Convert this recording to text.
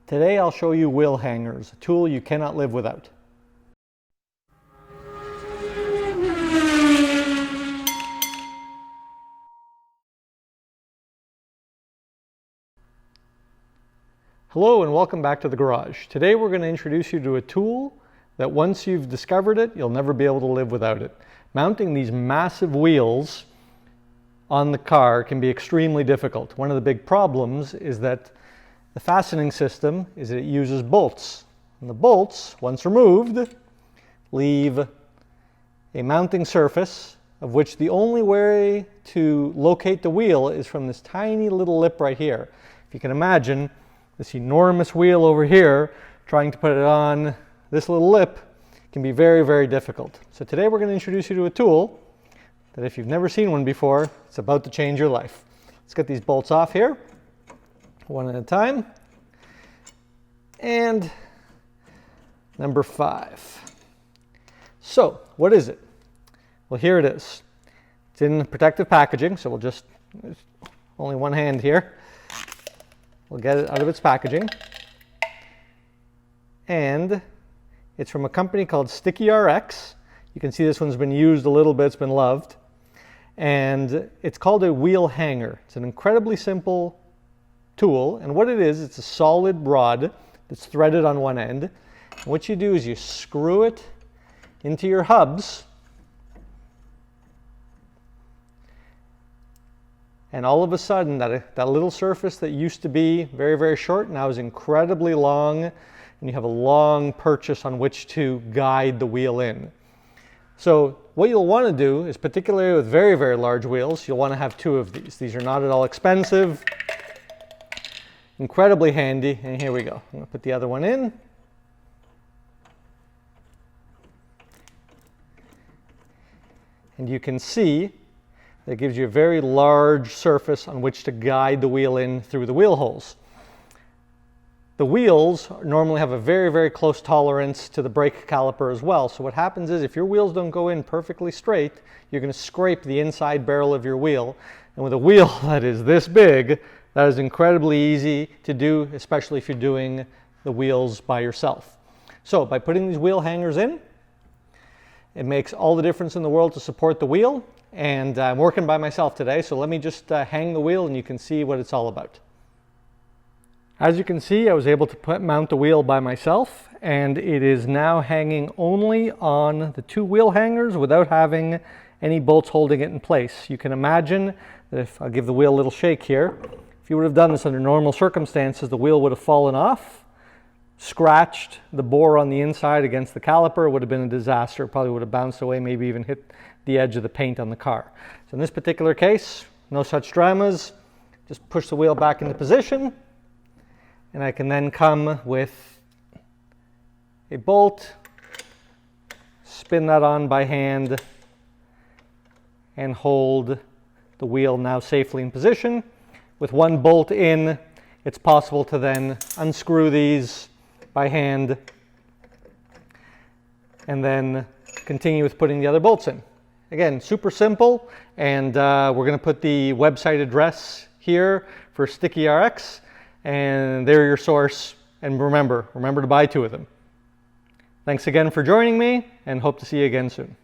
Today I'll show you wheel hangers, a tool you cannot live without. Hello and welcome back to the garage. Today we're going to introduce you to a tool that once you've discovered it, you'll never be able to live without it. Mounting these massive wheels on the car can be extremely difficult. One of the big problems is that the fastening system is that it uses bolts. And the bolts, once removed, leave a mounting surface of which the only way to locate the wheel is from this tiny little lip right here. If you can imagine this enormous wheel over here, trying to put it on this little lip can be very, very difficult. So today we're going to introduce you to a tool that if you've never seen one before, it's about to change your life. Let's get these bolts off here, one at a time. And number 5. So, what is it? Well, here it is. It's in protective packaging, so we'll just, there's only one hand here. We'll get it out of its packaging. And it's from a company called StickyRx. You can see this one's been used a little bit, it's been loved. And it's called a wheel hanger. It's an incredibly simple tool. And what it is, it's a solid rod that's threaded on one end. And what you do is you screw it into your hubs. And all of a sudden, that little surface that used to be very, very short now is incredibly long. And you have a long purchase on which to guide the wheel in. So what you'll want to do is, particularly with very, very large wheels, you'll want to have 2 of these. These are not at all expensive, incredibly handy, and here we go. I'm going to put the other one in. And you can see that it gives you a very large surface on which to guide the wheel in through the wheel holes. The wheels normally have a very, very close tolerance to the brake caliper as well. So what happens is if your wheels don't go in perfectly straight, you're going to scrape the inside barrel of your wheel. And with a wheel that is this big, that is incredibly easy to do, especially if you're doing the wheels by yourself. So by putting these wheel hangers in, it makes all the difference in the world to support the wheel. And I'm working by myself today, so let me just hang the wheel and you can see what it's all about. As you can see, I was able to mount the wheel by myself, and it is now hanging only on the 2 wheel hangers without having any bolts holding it in place. You can imagine that if I give the wheel a little shake here, if you would have done this under normal circumstances, the wheel would have fallen off, scratched the bore on the inside against the caliper. It would have been a disaster. It probably would have bounced away, maybe even hit the edge of the paint on the car. So in this particular case, no such dramas. Just push the wheel back into position. And I can then come with a bolt, spin that on by hand, and hold the wheel now safely in position. With one bolt in, it's possible to then unscrew these by hand and then continue with putting the other bolts in. Again, super simple, and we're going to put the website address here for StickyRx. And they're your source, and remember to buy 2 of them. Thanks again for joining me, and hope to see you again soon.